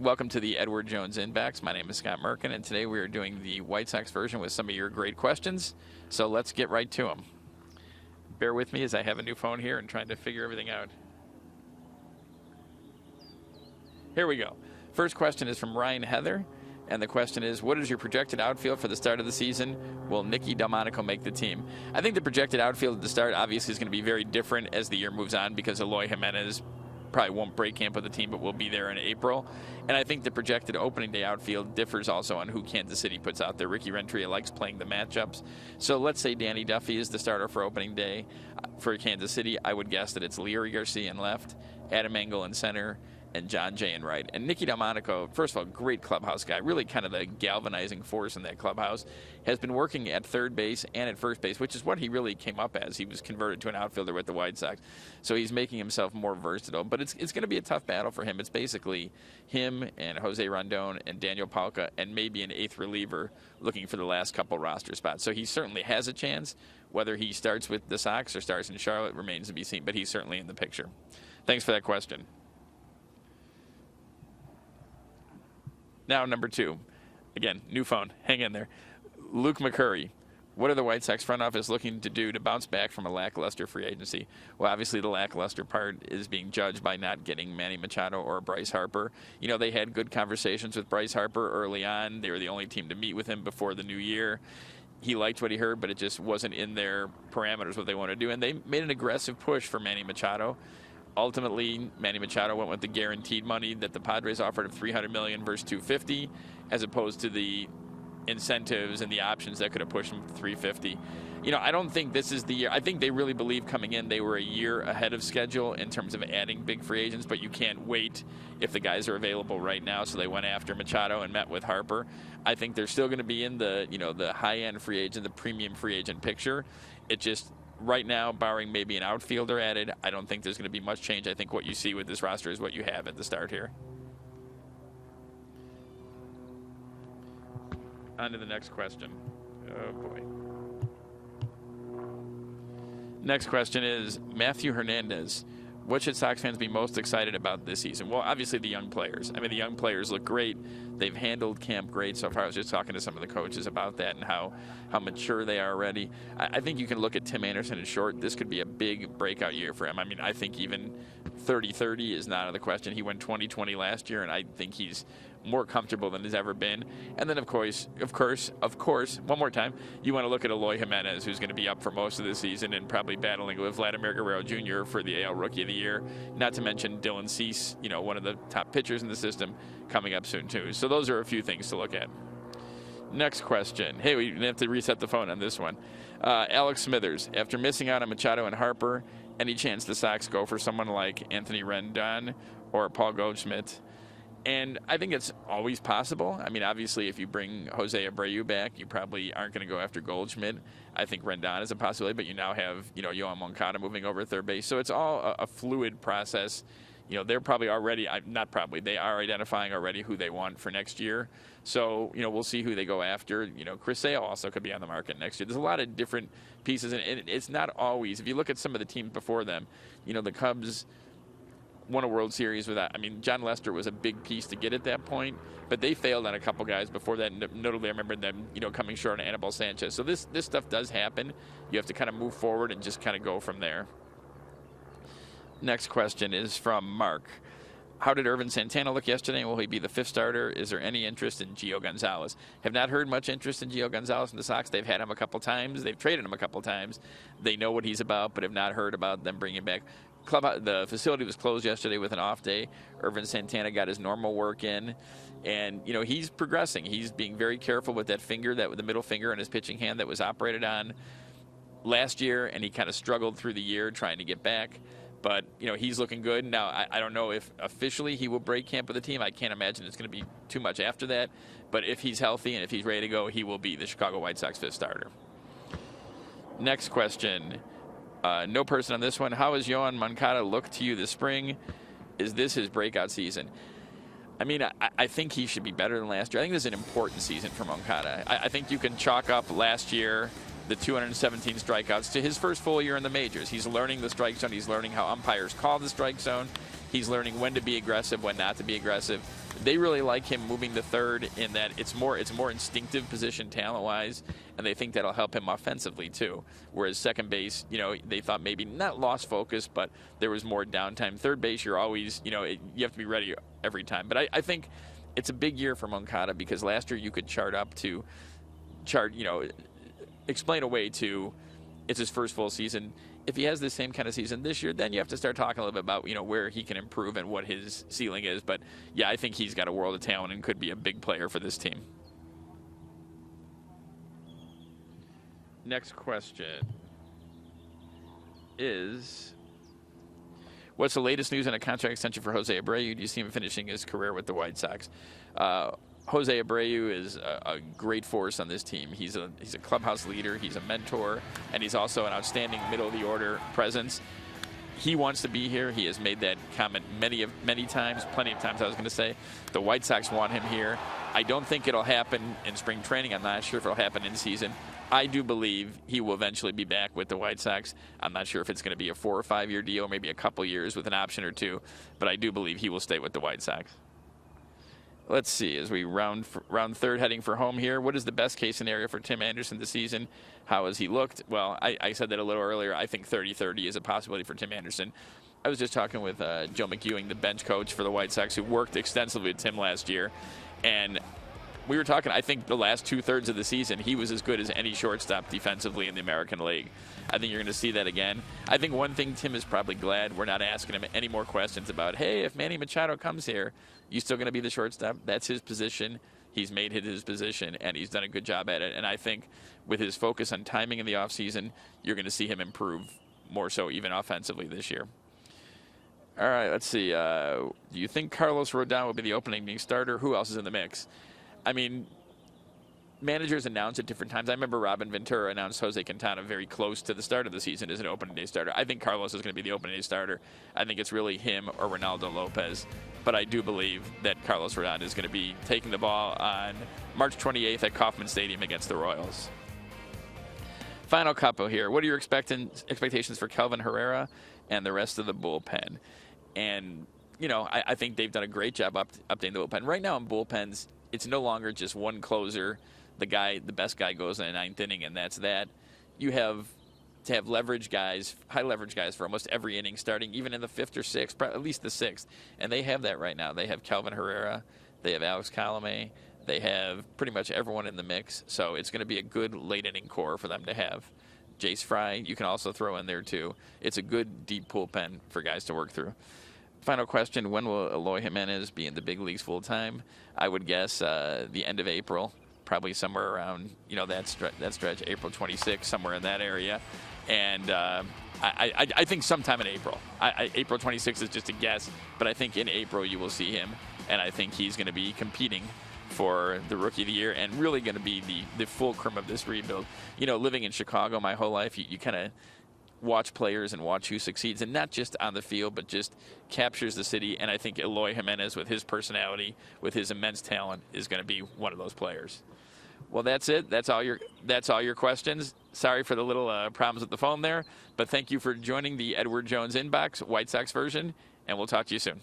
Welcome to the Edward Jones Inbox. My name is Scott Merkin, and today we are doing the White Sox version with some of your great questions. So let's get right to them. Bear with me as I have a new phone here and trying to figure everything out. Here we go. First question is from Ryan Heather, and the question is, what is your projected outfield for the start of the season? Will Nicky Delmonico make the team? I think the projected outfield at the start obviously is going to be very different as the year moves on because Eloy Jiménez probably won't break camp with the team, but will be there in April. And I think the projected opening day outfield differs also on who Kansas City puts out there. Ricky Renteria likes playing the matchups. So let's say Danny Duffy is the starter for opening day for Kansas City. I would guess that it's Leury Garcia in left, Adam Engel in center, and John Jay in right. And Nicky Delmonico, first of all, great clubhouse guy, really kind of the galvanizing force in that clubhouse, has been working at third base and at first base, which is what he really came up as. He was converted to an outfielder with the White Sox. So he's making himself more versatile. But it's going to be a tough battle for him. It's basically him and José Rendon and Daniel Palka and maybe an eighth reliever looking for the last couple roster spots. So he certainly has a chance. Whether he starts with the Sox or starts in Charlotte remains to be seen, but he's certainly in the picture. Thanks for that question. Now, number two. Again, new phone. Hang in there. Luke McCurry. What are the White Sox front office looking to do to bounce back from a lackluster free agency? Well, obviously the lackluster part is being judged by not getting Manny Machado or Bryce Harper. You know, they had good conversations with Bryce Harper early on. They were the only team to meet with him before the new year. He liked what he heard, but it just wasn't in their parameters what they wanted to do. And they made an aggressive push for Manny Machado. Ultimately, Manny Machado went with the guaranteed money that the Padres offered of $300 million versus $250, as opposed to the incentives and the options that could have pushed him to $350. You know, I don't think this is the year. I think they really believe coming in they were a year ahead of schedule in terms of adding big free agents, but you can't wait if the guys are available right now. So they went after Machado and met with Harper. I think they're still going to be in the, you know, the high-end free agent, the premium free agent picture. It just, right now, barring maybe an outfielder added, I don't think there's going to be much change. I think what you see with this roster is what you have at the start here. On to the next question. Oh, boy. Next question is Matthew Hernandez. What should Sox fans be most excited about this season? Well, obviously the young players. I mean, the young players look great. They've handled camp great so far. I was just talking to some of the coaches about that and how mature they are already. I think you can look at Tim Anderson in short. This could be a big breakout year for him. I mean, I think even 30-30 is not out of the question. He went 20-20 last year, and I think he's more comfortable than he's ever been. And then, of course, one more time, you want to look at Eloy Jiménez, who's going to be up for most of the season and probably battling with Vladimir Guerrero Jr. for the AL Rookie of the Year. Not to mention Dylan Cease, you know, one of the top pitchers in the system, coming up soon, too. So those are a few things to look at. Next question. Hey, we have to reset the phone on this one. Alex Smithers, after missing out on Machado and Harper, any chance the Sox go for someone like Anthony Rendon or Paul Goldschmidt? And I think it's always possible. I mean, obviously, if you bring José Abreu back, you probably aren't going to go after Goldschmidt. I think Rendon is a possibility, but you now have, you know, Yoán Moncada moving over to third base. So it's all a fluid process. You know, they're probably already, not probably, they are identifying already who they want for next year. So, you know, we'll see who they go after. You know, Chris Sale also could be on the market next year. There's a lot of different pieces, and it's not always. If you look at some of the teams before them, you know, the Cubs won a World Series with that. I mean, John Lester was a big piece to get at that point, but they failed on a couple guys before that. Notably, I remember them, you know, coming short on Anibal Sanchez. So this stuff does happen. You have to kind of move forward and just kind of go from there. Next question is from Mark. How did Ervin Santana look yesterday? Will he be the fifth starter? Is there any interest in Gio Gonzalez? Have not heard much interest in Gio Gonzalez from the Sox. They've had him a couple times. They've traded him a couple times. They know what he's about, but have not heard about them bringing him back. The facility was closed yesterday with an off day. Ervin Santana got his normal work in, and you know he's progressing. He's being very careful with that finger, the middle finger in his pitching hand that was operated on last year, and he kind of struggled through the year trying to get back. But you know he's looking good now. I don't know if officially he will break camp with the team. I can't imagine it's going to be too much after that. But if he's healthy and if he's ready to go, he will be the Chicago White Sox fifth starter. Next question. No person on this one. How has Yoán Moncada looked to you this spring? Is this his breakout season? I mean, I think he should be better than last year. I think this is an important season for Moncada. I think you can chalk up last year, the 217 strikeouts, to his first full year in the majors. He's learning the strike zone. He's learning how umpires call the strike zone. He's learning when to be aggressive, when not to be aggressive. They really like him moving to third in that it's more instinctive position talent-wise, and they think that'll help him offensively too. Whereas second base, they thought maybe not lost focus, but there was more downtime. Third base, you're always, you have to be ready every time. But I think it's a big year for Moncada because last year you could explain away to it's his first full season. If he has the same kind of season this year, then you have to start talking a little bit about, where he can improve and what his ceiling is. But, yeah, I think he's got a world of talent and could be a big player for this team. Next question is, what's the latest news on a contract extension for José Abreu? Do you see him finishing his career with the White Sox? José Abreu is a great force on this team. He's a clubhouse leader. He's a mentor, and he's also an outstanding middle-of-the-order presence. He wants to be here. He has made that comment many times, plenty of times I was going to say. The White Sox want him here. I don't think it'll happen in spring training. I'm not sure if it'll happen in season. I do believe he will eventually be back with the White Sox. I'm not sure if it's going to be a 4 or 5 year deal, maybe a couple years with an option or two, but I do believe he will stay with the White Sox. Let's see, as we round third heading for home here, what is the best case scenario for Tim Anderson this season? How has he looked? Well, I said that a little earlier. I think 30-30 is a possibility for Tim Anderson. I was just talking with Joe McEwing, the bench coach for the White Sox, who worked extensively with Tim last year. And we were talking, I think the last 2/3 of the season, he was as good as any shortstop defensively in the American League. I think you're going to see that again. I think one thing Tim is probably glad we're not asking him any more questions about, hey, if Manny Machado comes here, you still going to be the shortstop? That's his position. He's made it his position, and he's done a good job at it. And I think with his focus on timing in the offseason, you're going to see him improve more so even offensively this year. All right, let's see. Do you think Carlos Rodón will be the opening starter? Who else is in the mix? I mean, managers announce at different times. I remember Robin Ventura announced Jose Quintana very close to the start of the season as an opening day starter. I think Carlos is going to be the opening day starter. I think it's really him or Ronaldo Lopez. But I do believe that Carlos Rodón is going to be taking the ball on March 28th at Kauffman Stadium against the Royals. Final couple here. What are your expectations for Kelvin Herrera and the rest of the bullpen? And, I think they've done a great job updating the bullpen. Right now in bullpens, it's no longer just one closer. The best guy goes in the ninth inning, and that's that. You have to have leverage guys, high leverage guys for almost every inning, starting even in the fifth or sixth, at least the sixth. And they have that right now. They have Kelvin Herrera. They have Alex Colomé. They have pretty much everyone in the mix. So it's going to be a good late inning core for them to have. Jace Fry, you can also throw in there too. It's a good deep bullpen for guys to work through. Final question, when will Eloy Jiménez be in the big leagues full time? I would guess the end of April, probably somewhere around that stretch, April 26th, somewhere in that area. And I think sometime in April. April 26th is just a guess, but I think in April you will see him, and I think he's going to be competing for the Rookie of the Year and really going to be the fulcrum of this rebuild. Living in Chicago my whole life, you kind of watch players and watch who succeeds, and not just on the field, but just captures the city. And I think Eloy Jiménez, with his personality, with his immense talent, is going to be one of those players. Well, that's it. That's all your questions. Sorry for the little problems with the phone there, but thank you for joining the Edward Jones Inbox White Sox version, and we'll talk to you soon.